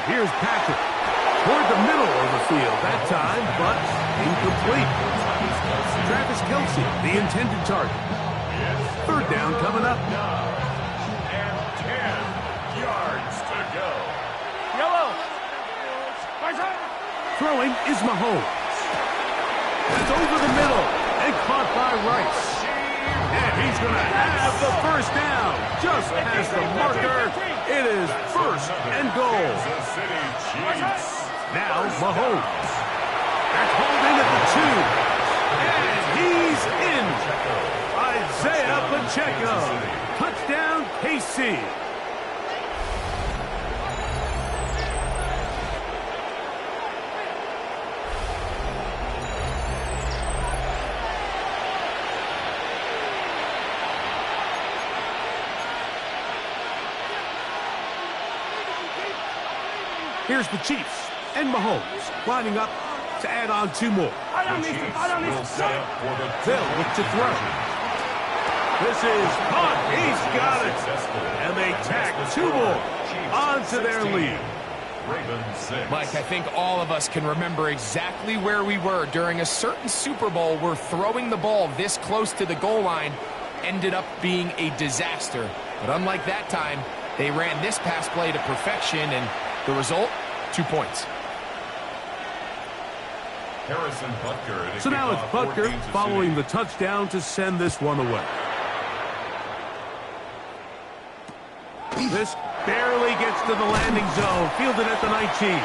Here's Patrick. Toward the middle of the field that time, but incomplete. Travis Kelce, the intended target. Third down coming up. 9 and 10 yards to go. Yellow. Throwing is Mahomes. It's over the middle and caught by Rice. And he's going to have the first down. Just past the marker. It is first and goal. Kansas City Chiefs. Now Mahomes. That's holding at the 2. And he's in. Isaiah Pacheco. Touchdown KC. Here's the Chiefs and Mahomes lining up to add on 2 more. The Chiefs will set up for the They'll look to throw. This is caught. He's got it. And they tack 2 more onto their lead. Mike, I think all of us can remember exactly where we were during a certain Super Bowl where throwing the ball this close to the goal line ended up being a disaster. But unlike that time, they ran this pass play to perfection, and the result, 2 points. So now it's Butker following the touchdown to send this one away. This barely gets to the landing zone, fielded at the 19.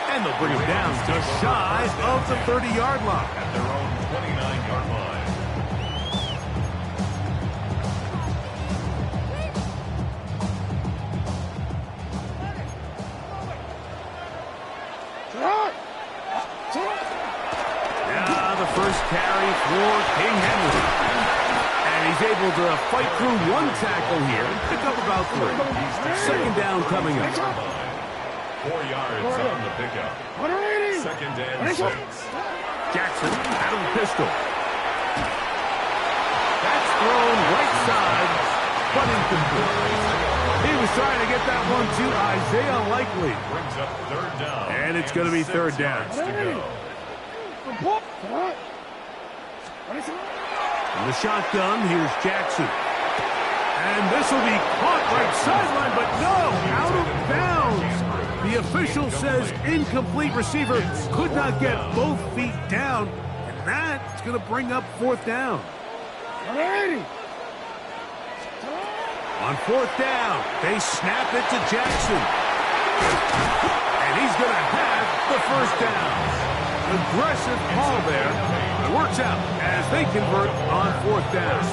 And they'll bring him down just shy of the 30-yard line. At their own 29-yard line. Now the first carry for King Henry. And he's able to fight through 1 tackle here, pick up about 3. Second down coming up. 4 yards on the pickup. Second and 6. Jackson out of the pistol. That's thrown right side, but incomplete. He was trying to get that one to Isaiah Likely. Brings up third down. And it's going to be third down. To go. In the shotgun, here's Jackson. And this will be caught right sideline, but no, out of bounds. The official says incomplete. Receiver could not get both feet down, and that's going to bring up 4th down. On 4th down, they snap it to Jackson. And he's going to have the first down. Aggressive call there. It works out as they convert on 4th down.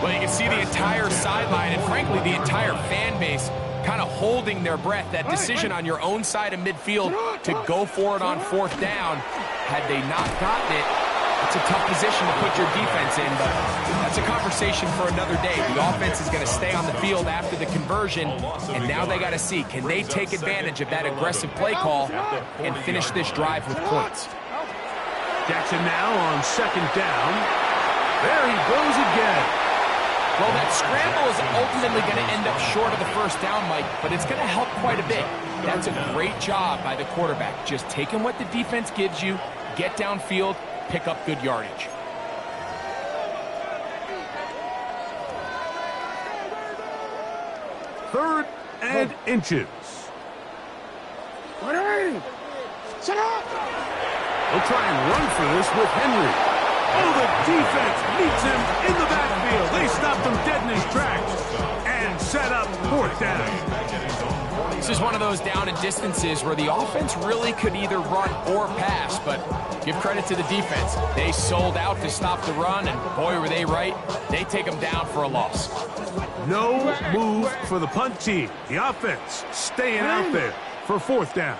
Well, you can see the entire sideline and, frankly, the entire fan base kind of holding their breath. That decision on your own side of midfield to go for it on 4th down, had they not gotten it, it's a tough position to put your defense in, but that's a conversation for another day. The offense is going to stay on the field after the conversion, and now they got to see, can they take advantage of that aggressive play call and finish this drive with points? Jackson now on 2nd down. There he goes again. Well, that scramble is ultimately going to end up short of the first down, Mike, but it's going to help quite a bit. That's a great job by the quarterback. Just taking what the defense gives you, get downfield, pick up good yardage. Third and inches. They'll try and run for this with Henry. Oh, the defense meets him in the backfield. They stopped him dead in his tracks and set up 4th down. This is one of those down and distances where the offense really could either run or pass, but give credit to the defense. They sold out to stop the run, and boy, were they right. They take them down for a loss. No move for the punt team. The offense staying out there for 4th down.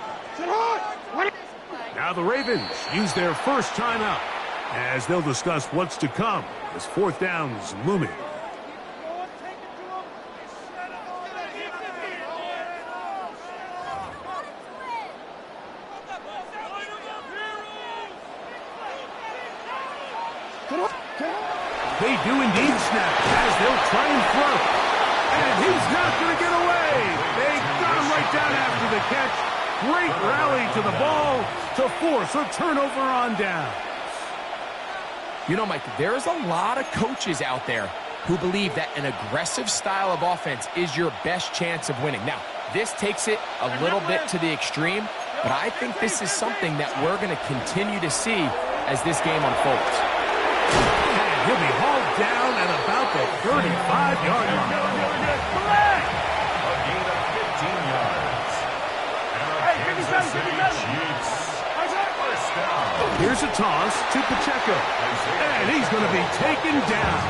Now the Ravens use their first timeout as they'll discuss what's to come as 4th down is looming. They do indeed snap as they'll try and throw. And he's not going to get away. They got him right down after the catch. Great rally to the ball to force a turnover on down. You know, Mike, there's a lot of coaches out there who believe that an aggressive style of offense is your best chance of winning. Now, this takes it a little bit to the extreme, but I think this is something that we're going to continue to see as this game unfolds. And he'll be hauled down at about the 35-yard line. A gain of 15 yards. And a Kansas City Chiefs first down. Here's a toss to Pacheco. And he's going to be taken down.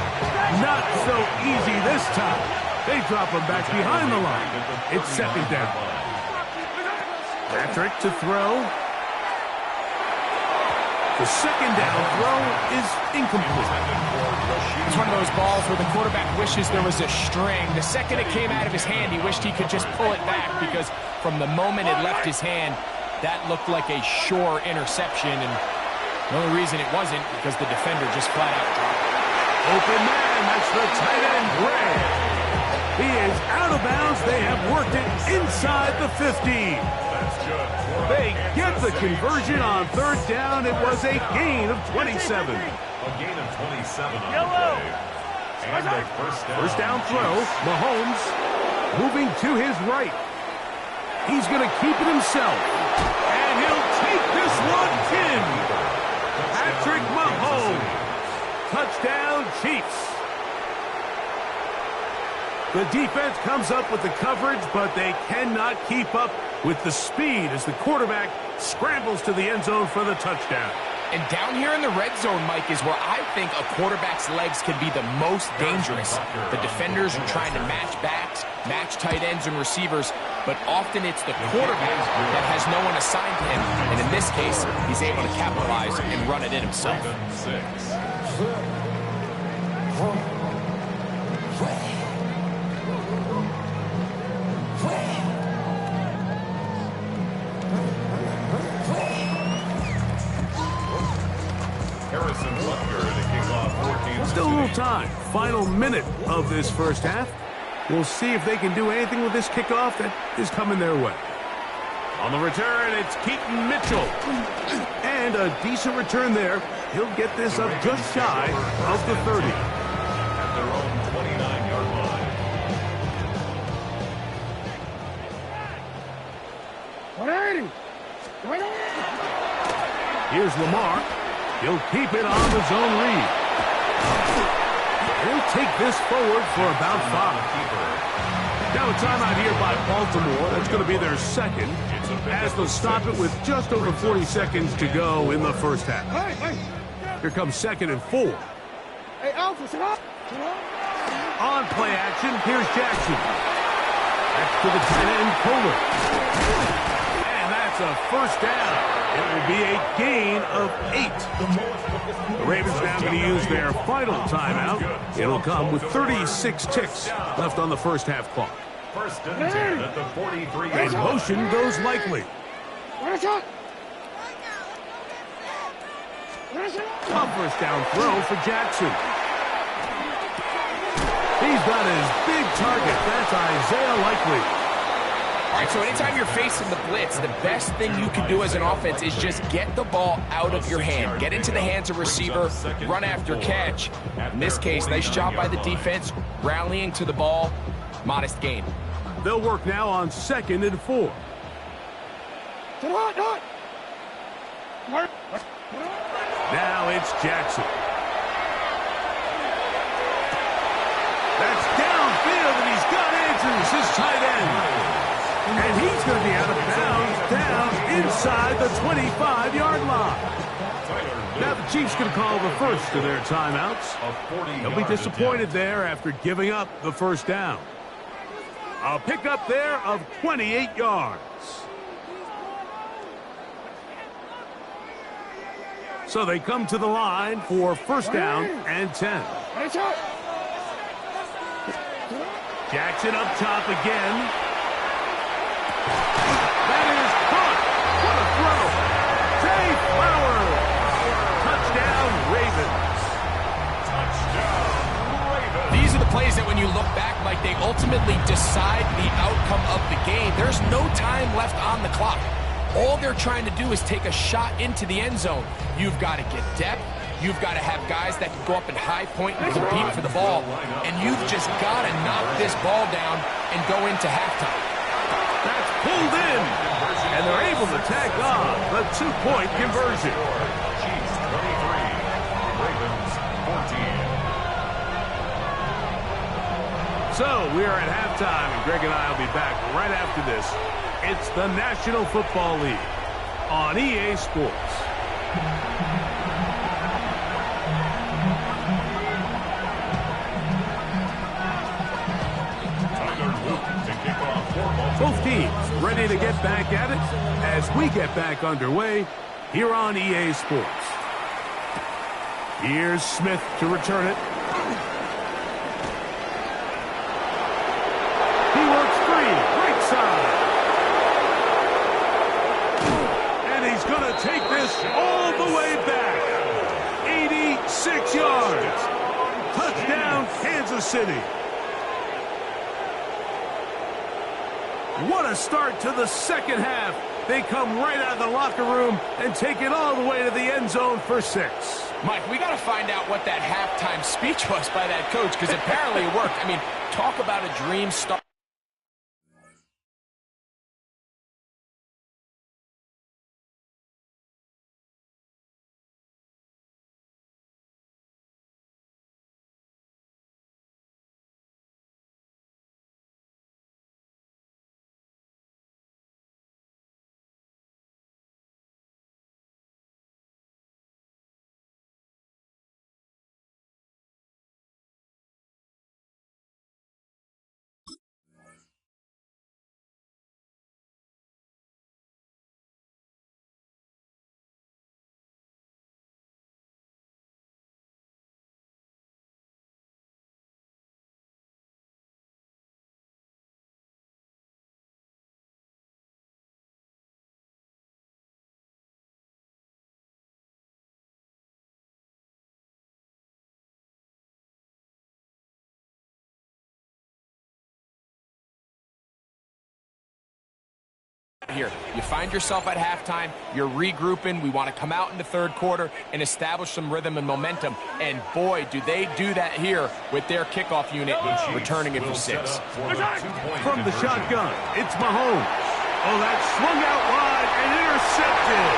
Not so easy this time. They drop him back behind the line. It's second down. Patrick to throw. The second down throw is incomplete. It's one of those balls where the quarterback wishes there was a string. The second it came out of his hand, he wished he could just pull it back, because from the moment it left his hand, that looked like a sure interception, and the only reason it wasn't because the defender just flat out dropped it. Open man, that's the tight end, Gray. He is out of bounds. They have worked it inside the 15. They get the conversion on third down. It was a gain of 27. A gain of 27 on the play. And a First down throw. Mahomes moving to his right. He's going to keep it himself. And he'll take this one in. Patrick Mahomes. Touchdown, Chiefs. The defense comes up with the coverage, but they cannot keep up with the speed as the quarterback scrambles to the end zone for the touchdown. And down here in the red zone, Mike, is where I think a quarterback's legs can be the most dangerous. The defenders are trying to match backs, match tight ends and receivers, but often it's the quarterback that has no one assigned to him. And in this case, he's able to capitalize and run it in himself. Still a little time. Final minute of this first half. We'll see if they can do anything with this kickoff that is coming their way. On the return, it's Keaton Mitchell. And a decent return there. He'll get this up just shy of the 30. At their own 29-yard line. Here's Lamar. He'll keep it on the zone read. He'll take this forward for about 5. Now a timeout here by Baltimore. That's going to be their second, as they'll stop it with just over 40 seconds to go in the first half. Here comes 2nd and 4. On play action, here's Jackson. Back to the tight end, Kohler. And that's a first down. It will be a gain of 8. The Ravens now going to use their final timeout. It'll come with 36 ticks left on the first half clock. First and 10 at the 43. And motion goes likely. A first down throw for Jackson. He's got his big target. That's Isaiah Likely. All right, so anytime you're facing the blitz, the best thing you can do as an offense is just get the ball out of your hand. Get into the hands of receiver, run after catch. In this case, nice job by the defense, rallying to the ball, modest gain. They'll work now on 2nd and 4. Now it's Jackson. That's downfield, and he's got Andrews, his tight end. And he's going to be out of bounds down inside the 25-yard line. Now the Chiefs going to call the first of their timeouts. They'll be disappointed there after giving up the first down. A pickup there of 28 yards. So they come to the line for first down and 10. Jackson up top again. That is caught. What a throw. Zay Flowers. Touchdown, Ravens. These are the plays plays that when you look back, Mike, they ultimately decide the outcome of the game. There's no time left on the clock. All they're trying to do is take a shot into the end zone. You've got to get depth. You've got to have guys that can go up and high point and compete for the ball. And you've just got to knock this ball down and go into halftime. That's pulled in. And they're able to tack on the two-point conversion. Chiefs 23, Ravens 14. So we are at halftime, and Greg and I will be back right after this. It's the National Football League on EA Sports. Both teams ready to get back at it as we get back underway here on EA Sports. Here's Smith to return it. He works free, right side. And he's going to take this all the way back. 86 yards. Touchdown, Kansas City. What a start to the second half. They come right out of the locker room and take it all the way to the end zone for 6. Mike, we got to find out what that halftime speech was by that coach, because apparently it worked. I mean, talk about a dream start. Here, you find yourself at halftime, you're regrouping, we want to come out in the third quarter and establish some rhythm and momentum, and boy, do they do that here with their kickoff unit returning it for 6. From the shotgun, it's Mahomes. Oh, that's swung out wide and intercepted.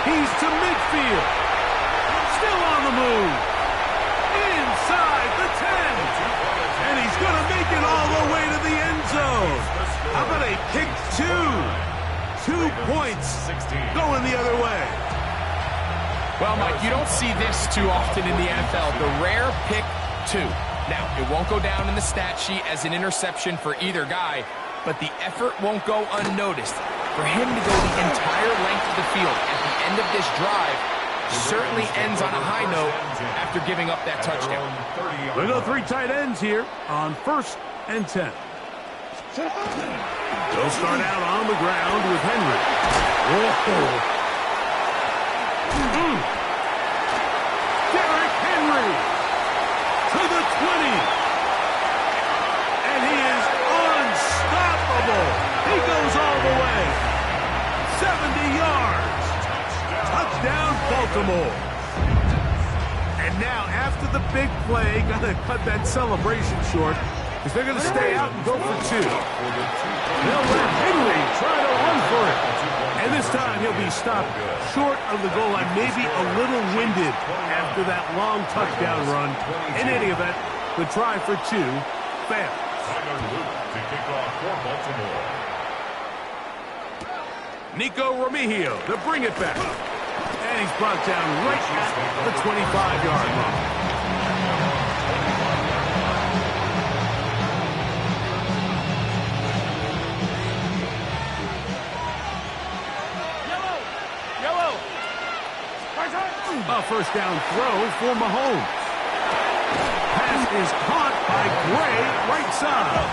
He's to midfield. Still on the move. Inside the 10. And he's going to make it all the way to the end zone. How about a pick 2? 2 points going the other way. Well, Mike, you don't see this too often in the NFL, the rare pick 2. Now, it won't go down in the stat sheet as an interception for either guy, but the effort won't go unnoticed. For him to go the entire length of the field at the end of this drive certainly ends on a high note after giving up that touchdown. We'll go 3 tight ends here on 1st and 10. They'll start out on the ground with Henry. Whoa. Derrick Henry to the 20. And he is unstoppable. He goes all the way. 70 yards. Touchdown, Baltimore. And now, after the big play, got to cut that celebration short, because they're going to stay out and go for 2. They'll let Henry try to run for it. And this time, he'll be stopped short of the goal line, maybe a little winded after that long touchdown run. In any event, the try for 2 fails. To kick off for Baltimore. Nico Remigio to bring it back. And he's brought down right at the 25-yard line. A first down throw for Mahomes. Pass is caught by Gray, right side.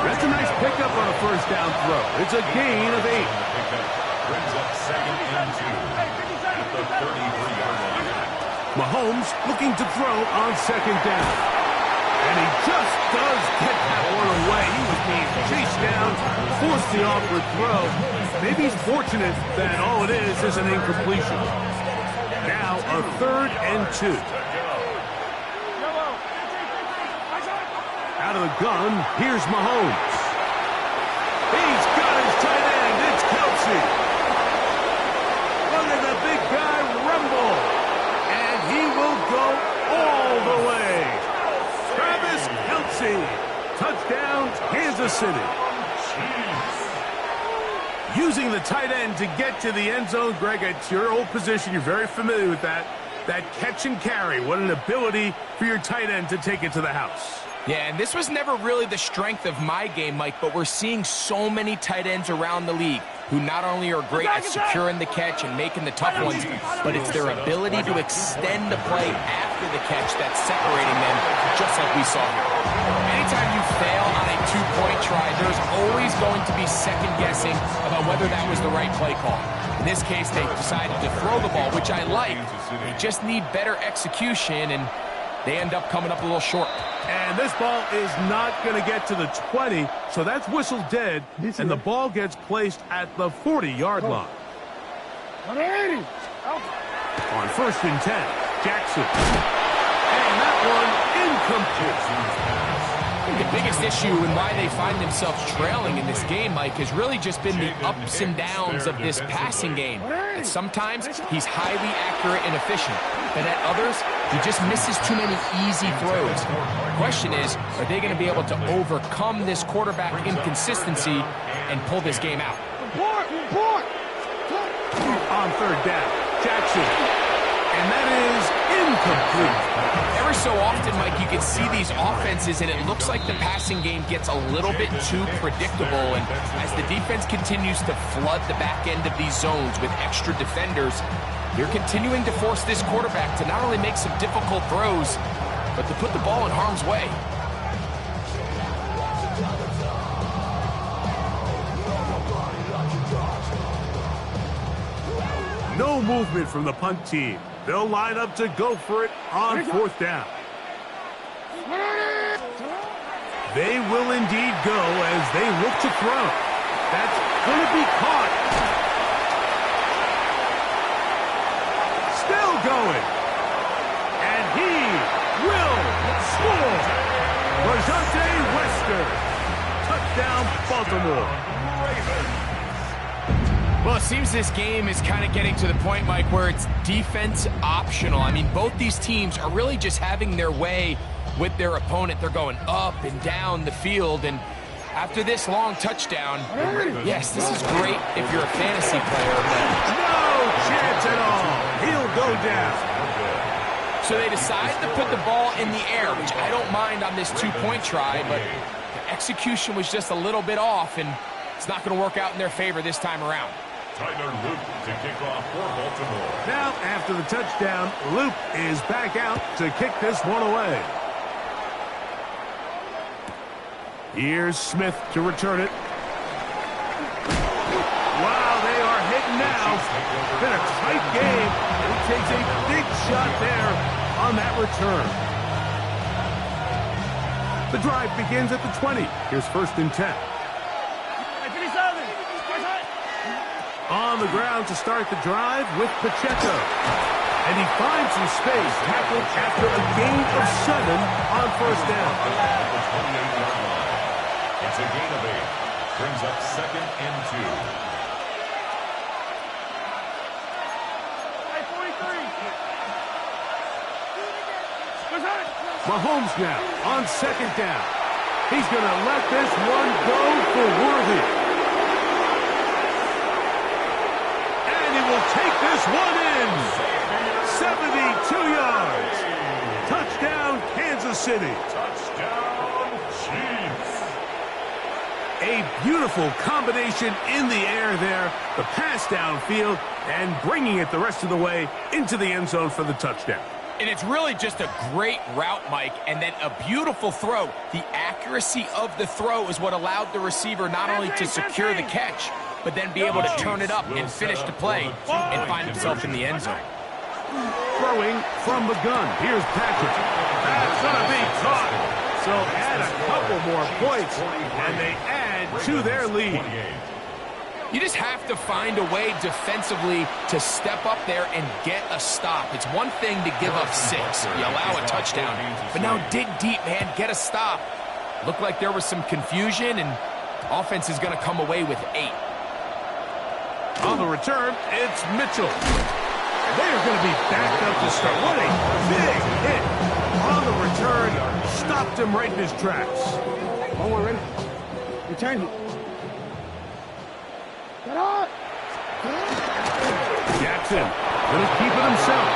That's a nice pickup on a first down throw. It's a gain of 8. Brings up 2nd and 2 at the 33-yard line. Mahomes looking to throw on second down. And he just does get that one away. He was being chased down, forced the awkward throw. Maybe he's fortunate that all it is an incompletion. Now a 3rd and 2. Out of the gun, here's Mahomes. He's got his tight end. It's Kelsey. Look at the big guy rumble. And he will go all the way. Travis Kelsey. Touchdown, Kansas City. Using the tight end to get to the end zone, Greg, it's your old position. You're very familiar with that. That catch and carry. What an ability for your tight end to take it to the house. Yeah, and this was never really the strength of my game, Mike, but we're seeing so many tight ends around the league who not only are great at securing the catch and making the tough ones, but it's their ability to extend the play after the catch that's separating them, just like we saw here. Anytime you fail on a two-point try, there's always going to be second-guessing about whether that was the right play call. In this case, they decided to throw the ball, which I like. They just need better execution, and they end up coming up a little short. And this ball is not going to get to the 20, so that's whistled dead, and the ball gets placed at the 40-yard line. On 1st and 10, Jackson. And that one incomplete. I think the biggest issue and why they find themselves trailing in this game, Mike, has really just been the ups and downs of this passing game. And sometimes he's highly accurate and efficient, but at others, he just misses too many easy throws. The question is, are they going to be able to overcome this quarterback inconsistency and pull this game out? On 3rd down, Jackson. And that is incomplete. Every so often, Mike, you can see these offenses, and it looks like the passing game gets a little bit too predictable. And as the defense continues to flood the back end of these zones with extra defenders, you're continuing to force this quarterback to not only make some difficult throws, but to put the ball in harm's way. No movement from the punt team. They'll line up to go for it on 4th down. They will indeed go as they look to throw. That's going to be caught. Still going. And he will score. Rajante Wester. Touchdown, Baltimore. Well, it seems this game is kind of getting to the point, Mike, where it's defense optional. I mean, both these teams are really just having their way with their opponent. They're going up and down the field, and after this long touchdown, yes, this is great if you're a fantasy player, but no chance at all. He'll go down. So they decide to put the ball in the air, which I don't mind on this two-point try, but the execution was just a little bit off, and it's not going to work out in their favor this time around. Tyler Luke to kick off for Baltimore. Now, after the touchdown, Luke is back out to kick this one away. Here's Smith to return it. Wow, they are hitting now. Been a tight game, and he takes a big shot there on that return. The drive begins at the 20. Here's 1st and 10. On the ground to start the drive with Pacheco. And he finds some space, tackled after a gain of 7 on 1st down. It's a gain of 8. Brings up 2nd and 2. Mahomes now on 2nd down. He's going to let this one go for Worthy. Will take this one in. 72 yards. Touchdown, Kansas City. Touchdown, Chiefs. A beautiful combination in the air there. The pass downfield and bringing it the rest of the way into the end zone for the touchdown. And it's really just a great route, Mike, and then a beautiful throw. The accuracy of the throw is what allowed the receiver not only to secure the catch, but then be able to turn it up and finish the play and find himself in the end zone. Throwing from the gun. Here's Patrick. That's going to be caught. So add a couple more points, and they add to their lead. You just have to find a way defensively to step up there and get a stop. It's one thing to give up 6. You allow a touchdown. But now dig deep, man. Get a stop. Looked like there was some confusion, and offense is going to come away with 8. On the return, it's Mitchell. They're going to be backed up to start. What a big hit. On the return, stopped him right in his tracks. One more, ready? Return. Get on. Jackson going to keep it himself.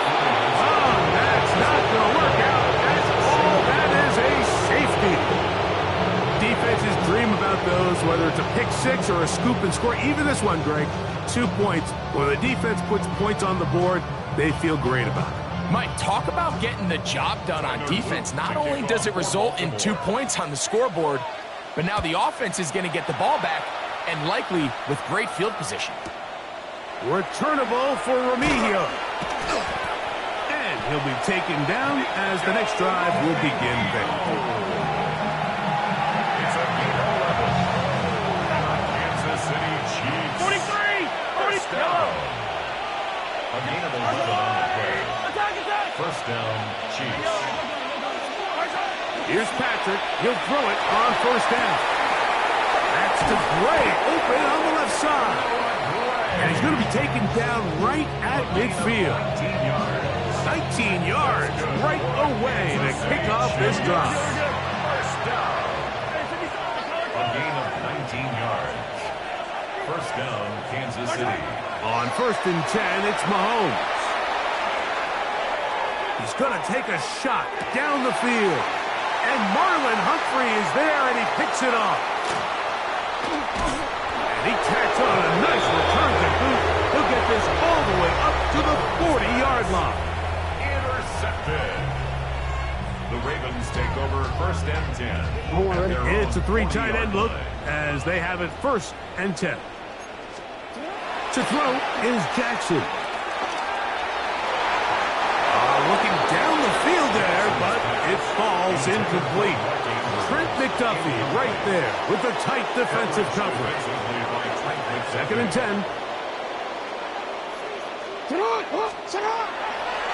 Oh, that's not going to work out. That's all. That is a safety. Defenses dream about those, whether it's a pick 6 or a scoop and score. Even this one, Greg, 2 points. When the defense puts points on the board, they feel great about it. Mike, talk about getting the job done on defense. Not only does it result in 2 points on the scoreboard, but now the offense is going to get the ball back, and likely with great field position. Returnable for Remigio. And he'll be taken down as the next drive will begin there. A gain of 11 on the play. First down, Chiefs. Here's Patrick. He'll throw it on first down. That's to Gray, open on the left side. And he's going to be taken down right at midfield. 19 yards right away to kick off this drive. A gain of 19 yards. First down, Kansas City. On first and 10, it's Mahomes. He's going to take a shot down the field. And Marlon Humphrey is there, and he picks it off. And he tacks on a nice return to boot. He'll get this all the way up to the 40-yard line. Intercepted. The Ravens take over first and 10. It's a 3 tight end look as they have it first and 10. To throw is Jackson. Looking down the field there, but it falls incomplete. Trent McDuffie right there with the tight defensive coverage. Second and 10.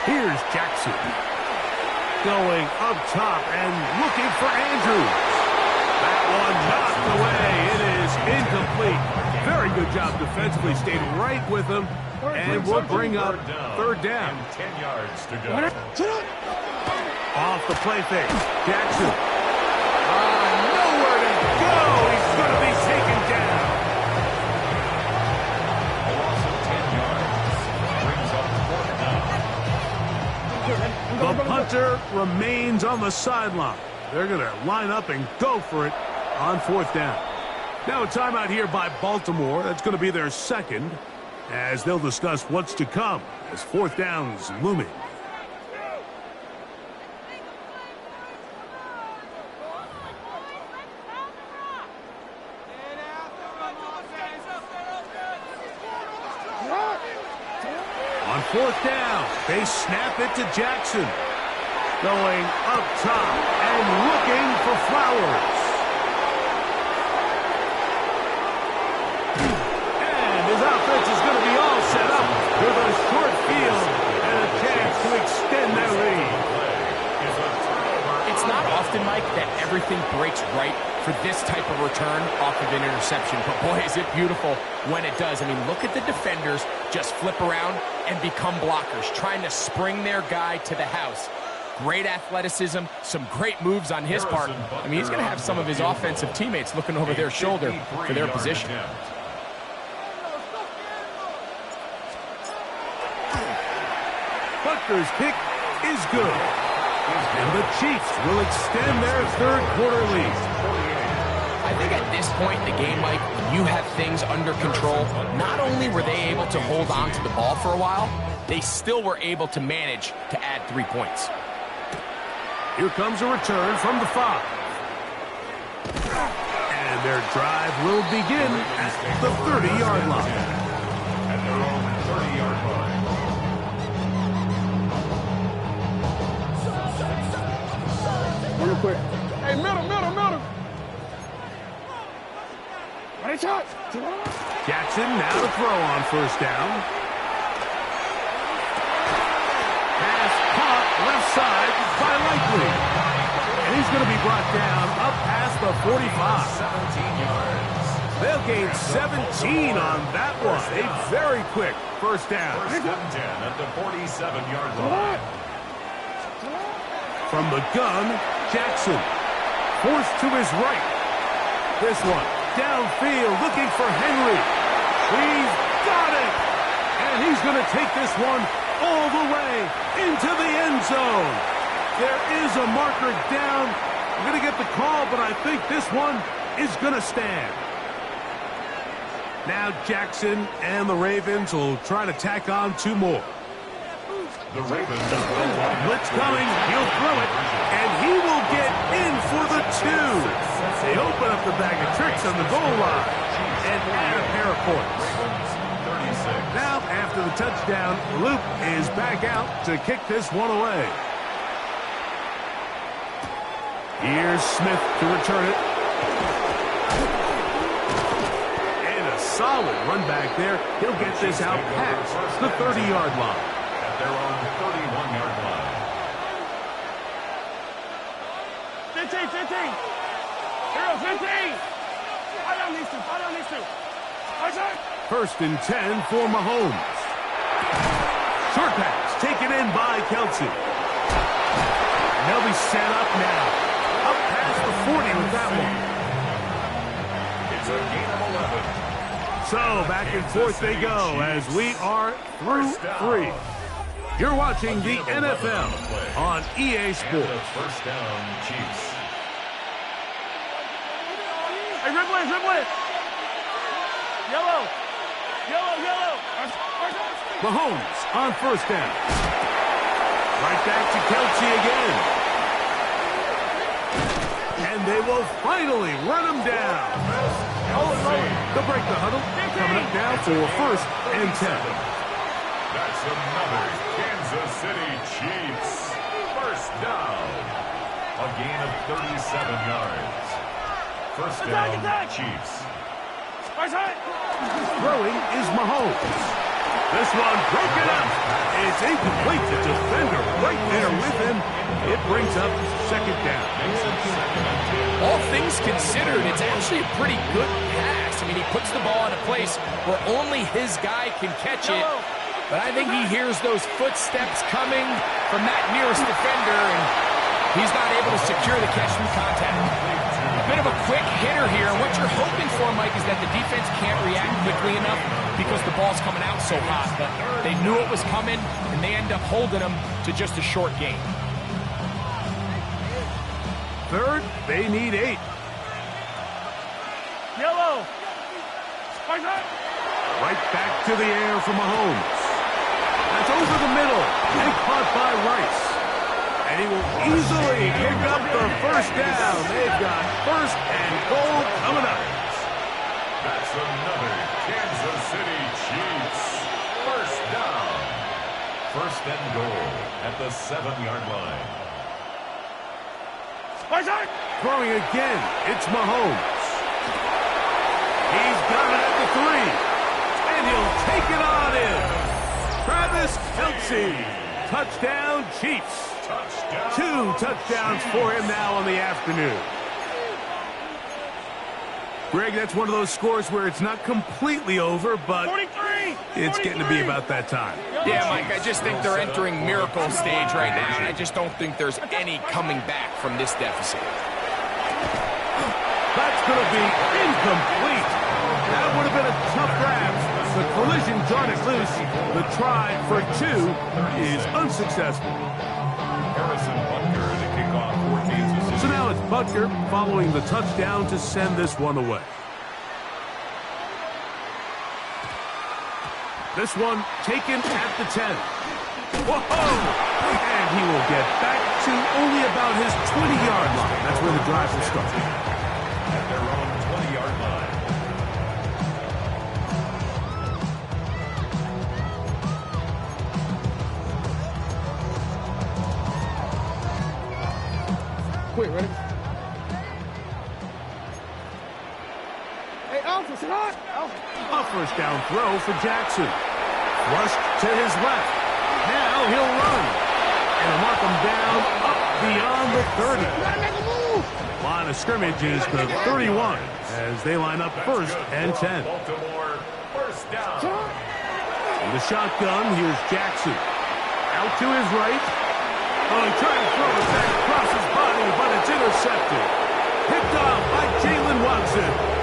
Here's Jackson. Going up top and looking for Andrews. That one knocked away. It is incomplete. Very good job defensively. Stayed right with him. And we'll bring up third down. 10 yards to go. Off the play fake. Jackson. Nowhere to go. He's going to be taken down. A loss of 10 yards. Brings up fourth down. The punter remains on the sideline. They're going to line up and go for it on fourth down. Now a timeout here by Baltimore. That's going to be their second, as they'll discuss what's to come as fourth down's looming. On fourth down, they snap it to Jackson. Going up top and looking for Flowers. And his offense is going to be all set up with a short field and a chance to extend their lead. It's not often, Mike, that everything breaks right for this type of return off of an interception. But boy, is it beautiful when it does. I mean, look at the defenders just flip around and become blockers, trying to spring their guy to the house. Great athleticism, some great moves on his part. I mean, he's going to have some of his offensive teammates looking over their shoulder for their position. Butker's kick is good. And the Chiefs will extend their third quarter lead. I think at this point in the game, Mike, when you have things under control, not only were they able to hold on to the ball for a while, they still were able to manage to add 3 points. Here comes a return from the 5. And their drive will begin at the 30-yard line. At their own 30-yard line. Quick. Hey, middle. Ready, shot. Jackson now to throw on first down. Pass caught left side by Likely. And he's going to be brought down up past the 45. 17 yards. They'll gain 17 on that one. A very quick first down. First and 10 at the 47-yard line. From the gun, Jackson. Forced to his right. This one downfield looking for Henry. He's got it. And he's going to take this one all the way into the end zone. There is a marker down. I'm going to get the call, but I think this one is going to stand. Now Jackson and the Ravens will try to tack on 2 more. The Ravens. Blitz coming. He'll throw it. And he will get in for the 2. They open up the bag of tricks on the goal line and add a pair of points. 36. Now, after the touchdown, Luke is back out to kick this one away. Here's Smith to return it. And a solid run back there. He'll get this out past the 30-yard line. At their own 31-yard line. 15. Hero, 15. I don't need to. First and 10 for Mahomes. Short pass taken in by Kelsey. And they'll be set up now. Up past the 40 with that one. It's a gain of 11. So back and forth they go as we are through 3. You're watching the NFL on EA Sports. And the first down, Chiefs. Hey, Ripley. Yellow. Mahomes on first down. Right back to Kelsey again. And they will finally run him down. They'll break the huddle. Coming up now for first and 10. That's another Kansas City Chiefs. First down. A gain of 37 yards. First down, Chiefs. Throwing is Mahomes. This one broken up. It's incomplete. The defender right there with him. It brings up second down. All things considered, it's actually a pretty good pass. I mean, he puts the ball in a place where only his guy can catch it. But I think he hears those footsteps coming from that nearest defender, and he's not able to secure the catch through contact. A bit of a quick hitter here, and what you're hoping for, Mike, is that the defense can't react quickly enough because the ball's coming out so hot. But they knew it was coming, and they end up holding them to just a short gain. Third, they need 8. Yellow. Right back to the air for Mahomes. That's over the middle and caught by Rice. And he will easily pick up the first down. They've got first and goal coming up. That's another Kansas City Chiefs. First down. First and goal at the 7-yard line. Throwing again, it's Mahomes. He's got it at the 3. And he'll take it on in. Travis Kelce. Touchdown, Chiefs. Touchdown. 2 touchdowns for him now on the afternoon. Greg, that's one of those scores where it's not completely over, but 43. it's getting to be about that time. Yeah, Mike, I just think they're entering miracle stage right now, and I just don't think there's any coming back from this deficit. That's going to be incomplete. That would have been a tough grab. The collision jarred it loose. The try for 2 is unsuccessful. Harrison Butker to kick off for Kansas City. So now it's Butker following the touchdown to send this one away. This one taken at the 10. Whoa! And he will get back to only about his 20-yard line. That's where the drive will start. At their own 20-yard line. Quick, ready? Hey, Alpha, sit hot. A first down throw for Jackson. Flushed to his left. Now he'll run. And mark him down up beyond the 30. Gotta make a move. Line of scrimmage is the 31 as they line up first and 10. Baltimore, first down. In the shotgun, here's Jackson. Out to his right. Oh, he tried to throw it back across his body, but it's intercepted. Picked off by Jalen Watson.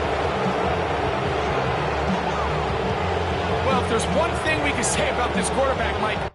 Well, if there's one thing we can say about this quarterback, Mike,